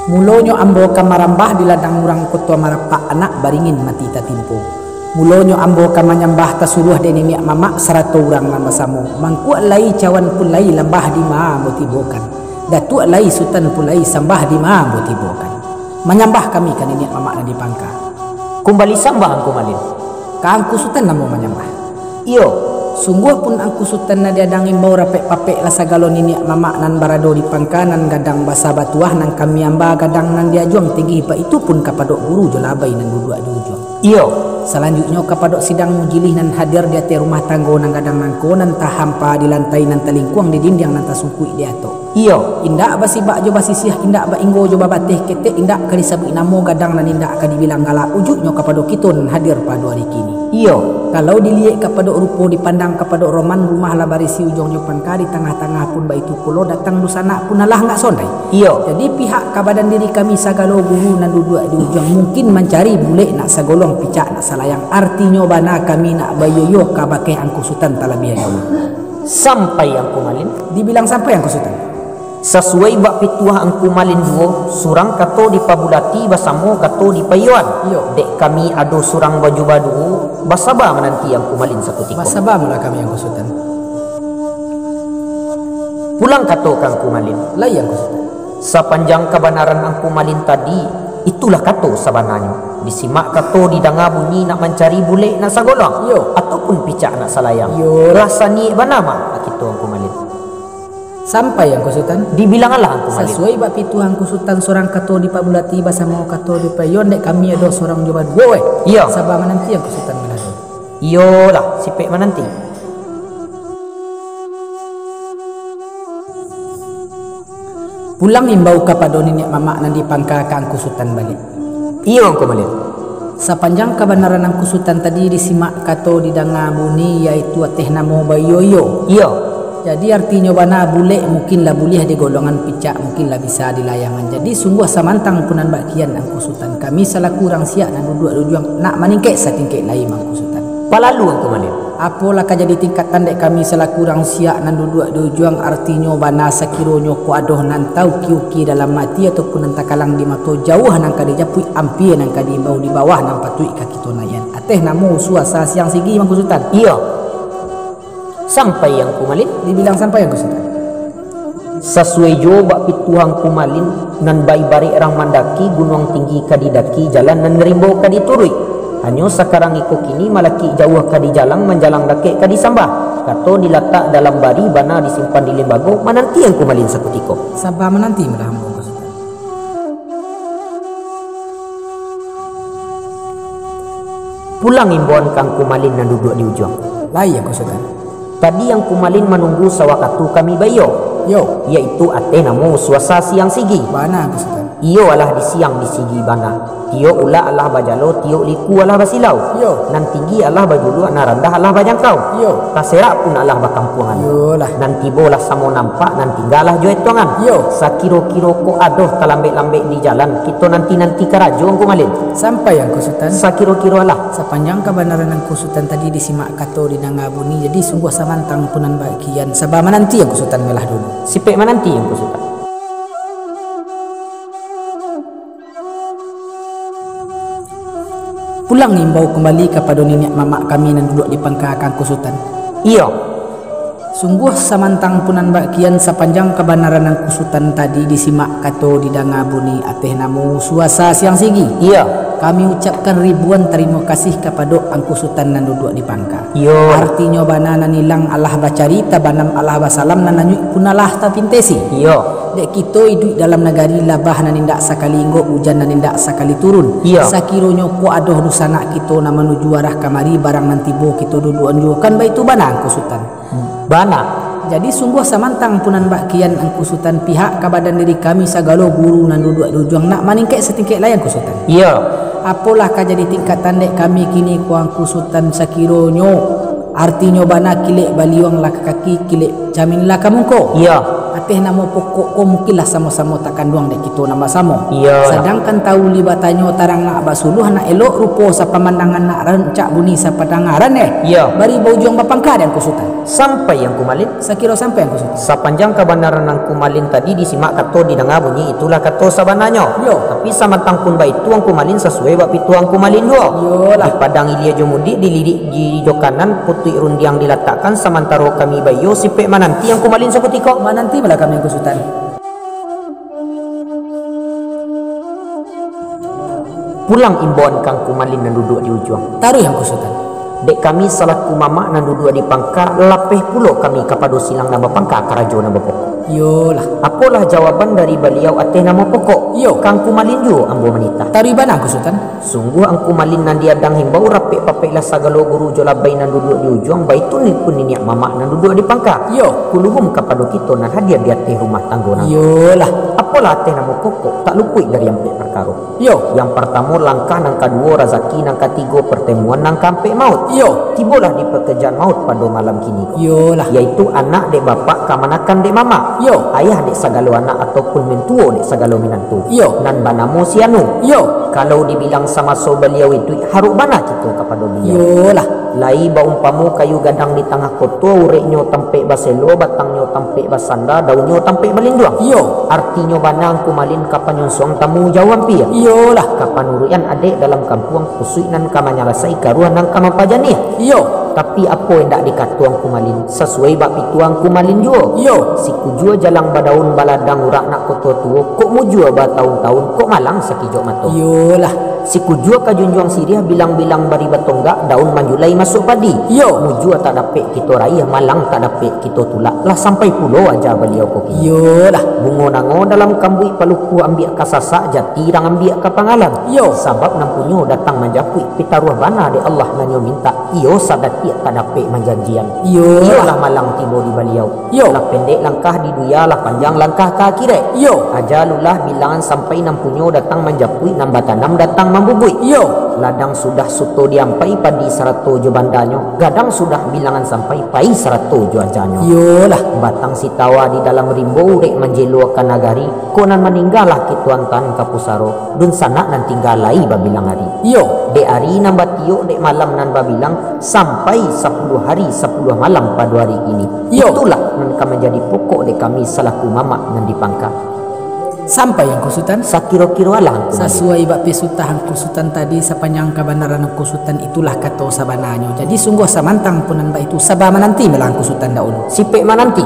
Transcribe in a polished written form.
Mulonyo ambo kamarambah di ladang murang kotua marapak anak baringin mati tatimpo. Mulonyo ambo kamanyambah tasuruh denimiak mamak 100 orang lamba samo. Mangkuat lai cawan pun lai lambah di ma motibokan. Datuk lai sultan pun lai sambah di ma motibokan. Menyambah kami kan ini mamak na di pangka. Kumbali sambah angku malin. Ka angku sultan namo menyambah. Iyo, sungguh pun angku sultan na diadangin bau rapek-papek la sagalo nini mamak nan barado di pangka nan gadang basa batuah nan kami amba gadang nan diajuang tinggi pa itu pun kapadok guru jo labai nan duduk diujuang. iyo. Selanjutnya kapadok sidang mujilih nan hadir di ate rumah tanggo nan gadang nangko nan tahampa di lantai nan talingkuang di dinding nan tasungkui di ato. Iyo, Indak basi bak jo basi siah indak ba inggo jo babateh ketek indak kali sabik namo gadang nan indak ka dibilang galak ujuknya kapadok kitun hadir pada hari kini. iyo. Kalau dilihat kapadok rupo dipandang kapadok roman rumah lah barisi ujung pangka di tengah-tengah pun baitu pulo datang dusana pun alah enggak sondai. Iyo, Jadi pihak kabadan diri kami sagalo guru nan duduk di ujung mungkin mencari bule nak sagolong picak nak salayang artinya bana kami nak bayoyo kabakeh angku sultan talabian dulu. sampai angku malin. Dibilang sampai angku sultan. Sesuai bak pituah angku malin duo, surang kato di pabulati basamo kato di payuan. Iyo. Dek kami ado surang baju badu basaba menanti angku malin sakutiko. Basaba mula kami angku sultan. Pulang kato kangku malin. Lai angku sultan. Sepanjang kebenaran angku malin tadi, itulah kato sebenarnya. Disimak kato didanga bunyi nak mencari bule nak sagolong. Yo. Ataupun picak nak salayang. Yo. Rasani banama gitu angku malin. Sampai angku sultan. Dibilang lah angku malin. Sesuai bak pitu angku sultan seorang kato di pabulati basamo kato di payon dek kami ada seorang jobat dua. Iya. Sabah menanti angku sultan melado. Iyalah, sipek menanti. Pulang imbau kapada nenek mamak nan di pangka ka angku sultan balik. Iya angku malin. Sepanjang kebenaran angku sultan tadi disimak kato di danga buni yaitu ateh namo bayoyo. Iya. Jadi artinya bana bule mungkinlah boleh di golongan picak mungkinlah bisa di layangan. Jadi sungguh samantang punan bakian angku sultan. Kami salah kurang siak nan duduk juang nak maningkek satingkek lain angku sultan. Palalu angku malin. Apalah jadi tingkatan dek kami salah kurang siak nan duduk juang artinya bana sakironyo ku adoh nan tau kiuki dalam mati ataupun nan takalang di mato jauh nan kadi japui ampie nan kadi bau di bawah nan patui ka kita nayan. Ateh namo suasa siang sigi angku sultan. Iya. Sampai angku malin. Dibilang sampai angku sultan. Sesuai jo bak pituang kumalin nan bai bari orang mandaki gunung tinggi kadidaki jalan nan rimbo kadi turui. Hanyo sekarang iko kini malaki jauh kadi jalang menjalang dake kadi sambah. Kato diletak dalam bari bana disimpan di lembago menanti angku malin sakutiko. Sabah menanti melah angku sultan. Pulang imbauan kangku malin nan duduk di ujung. Lai angku sultan. Tadi yang kumalin menunggu sawakatu kami bayo, Yo, yaitu ate namo suasa siang sigi. bana angku sultan. Iyo alah di siang di sigi bana. Tio ula alah bajalo, tio liku alah basilau. Yo. Nan tinggi alah bajulu, nan rendah alah bajangkau. Yo. Taserak pun alah bakampungan. Yo lah. Nan tibo lah samo nampak, nan tinggalah joet tuangan. Yo. Sakiro-kiro ko adoh talambek-lambek di jalan, kita nanti-nanti karajo angku malin. Sampai angku sultan. Sakiro-kiro alah. Sepanjang kebenaran angku sultan tadi disimak kato di nangabuni jadi sungguh samantang punan bagian sabah menanti angku sultan melah dulu. Sipek menanti angku sultan. Pulang imbau kembali kepada nenek mamak kami yang duduk di pangka angku sultan. Iyo. Sungguh samantang punan bagian sepanjang kebenaran angku sultan tadi disimak kato di dangabuni ateh namo suasa siang sigi. Iya. Kami ucapkan ribuan terima kasih kepada angku sultan nan duduk di pangka. Yo. Artinya bana nan ilang Allah bacarita banam Allah basalam nan nanyu punalah ta pintesi. Iyo. Dek kita hidup dalam negari labah nan indak sakali inggo hujan nan indak sakali turun. Iya. Sakironyo ko adoh dusana kita na menuju arah kamari barang nanti bo kita duduk anjukan baik tu bana angku sultan. Bana. Jadi sungguh samantang punan bakian angku sultan pihak kabadan diri kami sagalo guru nan duduk juang nak maningkek setingkek layan angku sultan. Iya. Apalah ka jadi tingkatan dek kami kini ku angku sultan sakironyo artinya bana kilek baliwang lah kaki kilek jamin lah kamungko. Iya. Ateh namo pokok ko mungkinlah sama-sama takkan duang dek kita nama samo. Iya. Sedangkan tahu libatanyo tarang nak basuluh nak elok rupo sa pemandangan nak rancak bunyi sa padangaran Iya. bari bau juang bapangka dan ku sultan. Sampai yang kumalin. Sakira sampai yang kusutan. Sepanjang kebenaran yang kumalin tadi disimak kato didengar bunyi itulah kato sabananya. Yo. Tapi samantang pun baik tuang kumalin sesuai bab tuang kumalin dua. Yolah. Di padang ilia jomudi dilidik di jokanan putih rundiang diletakkan samantaro kami bayo sipek mananti yang kumalin seketika. Mananti malah kami yang kusutan. Pulang imbauan kang kumalin dan duduk di ujung. Taruh yang kusutan. Dek kami salah kumama nan duduk di pangka lapeh pulo kami kapado silang nama pangka karajo nama pokok. Yolah. Apalah jawaban dari beliau ateh nama pokok? Yo. Kang kumalin ju ambo manita. Taruh ibana yang kusutan. Sungguh ang kumalin nan dia dang himbau rapek papek lah sagalo guru jolabai nan duduk di ujung baitun pun niniak mama nan duduk di pangka. Yo. Kuluhum kapado kita nan hadir di ateh rumah tanggo nang. Yolah. Apalah ateh nama pokok tak luput dari yang perkara. Yo. Yang pertama langkah nang kedua rezeki nang ketiga pertemuan nang kampe maut. Yo. Tibalah di pekerjaan maut pada malam kini. Yolah. Yaitu anak dek bapak kamanakan dek mama. Yo. Ayah dek sagalo anak ataupun mentuo dek sagalo minantu. Yo. Nan banamo sianu. Yo. Kalau dibilang sama so beliau itu haruk bana kita kepada beliau. Yolah. Lai baumpamu kayu gadang di tengah koto ureknya tampek baselo batangnya tampek basanda daunnya tampek balinduang. Yo. Artinya bana angku malin kapan nyonsong tamu jawab pia. Yolah. Kapan urian adek dalam kampung kusui nan kamanyalasai karuan nang kamapajania. Yo. Tapi apa yang tak dikatuang kumalin sesuai bab pituang kumalin jua. Yo. Si kujua jalang badaun baladang urak nak koto tuo kok mujua batahun-tahun kok malang sakijok mato. Yolah. Si kujua kajunjuang siriah bilang-bilang bari batonggak daun manjulai masuk padi. Yo. Mujua tak dapet kita raya malang tak dapet kita tulak lah sampai pulau aja beliau koki. Yolah. Bungo nango dalam kambui paluku ambil kasasak jati rang ambil ke pangalan. Yo. Sabab nampunyo datang menjapui pitaruh bana de Allah nanyo minta iyo sadat tak dapet menjanjian. Yolah. Lah malang tibo di beliau. Yo. Lah pendek langkah di duya lah panjang langkah ke akhirat. Yo. Ajalulah bilangan sampai nampunyo datang menjapui nambatanam datang membubui. Yo. Ladang sudah suto diampai padi 100 jo bandanyo. Gadang sudah bilangan sampai pai 100 jo ajanyo. Yolah. Batang sitawa di dalam rimbo rek menjelo akan nagari. Konan meninggalah kituan tan kapusaro. Dun sana nan tinggalai babilang hari. Yo. Dek hari nambah tiuk dek malam nan babilang sampai 10 hari 10 malam pada hari ini. Yo. Itulah nan kami menjadi pokok dek kami salaku mama nan dipangka. Sampai yang kusutan. Sakiro-kiro alang Sesuai bab pesutah kusutan tadi sepanjang kebenaran kusutan itulah kata sabananya. Jadi sungguh samantang punan ba itu sabama nanti melang kusutan daun. sipek mananti